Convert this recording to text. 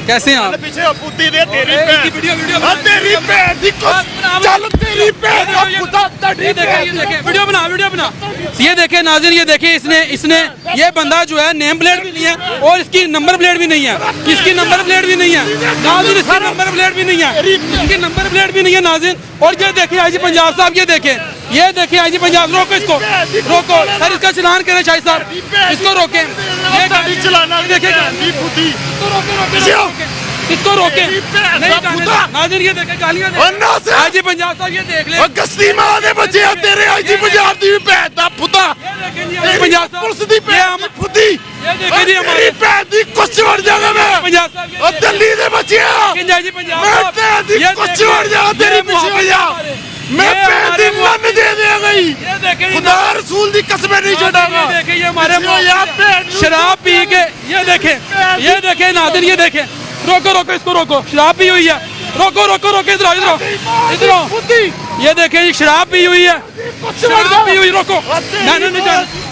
कैसे हैं आप? ਪਿੱਛੇ ਪੁੱਤੀ ਦੇ ਤੇਰੀ एक ਭੈਣ की वीडियो वीडियो ਆ ਤੇਰੀ ਭੈਣ ਦੀ ਚੱਲ ਤੇਰੀ ਭੈਣ ਦਾ ਪੁੱਤਾ ये देखे वीडियो बना ये देखे नाज़रीन, ये देखे इसने ये बंदा जो है नेम प्लेट भी नहीं है और इसकी नंबर प्लेट भी नहीं है, इसकी नंबर प्लेट भी नहीं है नाज़रीन, इसकी नंबर प्लेट भी नहीं है, इसकी नंबर प्लेट भी नहीं है नाज़रीन। और ये देखे आईजी पंजाब साहब, ये देखे आईजी पंजाब, रोको इसको, रोको सर, इसका चलान करें शाहिद साहब, इसको रोके, ये गाड़ी चलाना देखे ਦੀ ਪੁੱਤੀ इसको रोके नहीं नाज़रीन, ये देखे गालियां दे आईजी पंजाब साहब, ये देख ले ਓ ਗਸਤੀ ਮਾਂ ਦੇ ਬੱਚੇ ਆ ਤੇਰੇ ਆਈਜੀ ਪੰਜਾਬ ਦੀ ਭੈਣ ਦਾ ਪੁੱਤਾ पंजाब साहब ਪੁਲਿਸ ਦੀ ਭੈਣ ਦੀ ਪੁੱਤੀ ये देखे जी हमारे ਤੇਰੀ ਭੈਣ ਦੀ ਕੁੱਚ ਵੜ ਜਾਗਾ ਮੈਂ पंजाब साहब, ਓ ਦਿੱਲੀ ਦੇ ਬੱਚਿਆ जी पंजाब ਮੈਂ साहब, ਭੈਣ ਦੀ ये ਕੁੱਚ देखे, ਵੜ ਜਾ ਤੇਰੀ ये ਪਿੱਛੇ ਹੋ ਜਾ ਮੈਂ ये ਭੈਣ ਦੀ हमारे ਲੰਨ ਦੇ ਦੇਗਾ ਹੀ ये देखे जी, ਖੁਦਾ ਰਸੂਲ ਦੀ ਕਸਮ ਨਹੀਂ ਛੱਡਾਂਗਾ ये देखे ये हमारे यार भैन शराब पी के ये देखे नाज़रीन, ये देखे रोको इसको रोको, शराब पी हुई है, रोको इधर आओ, ये देखे शराब पी हुई है, शराब पी हुई, रोको नहीं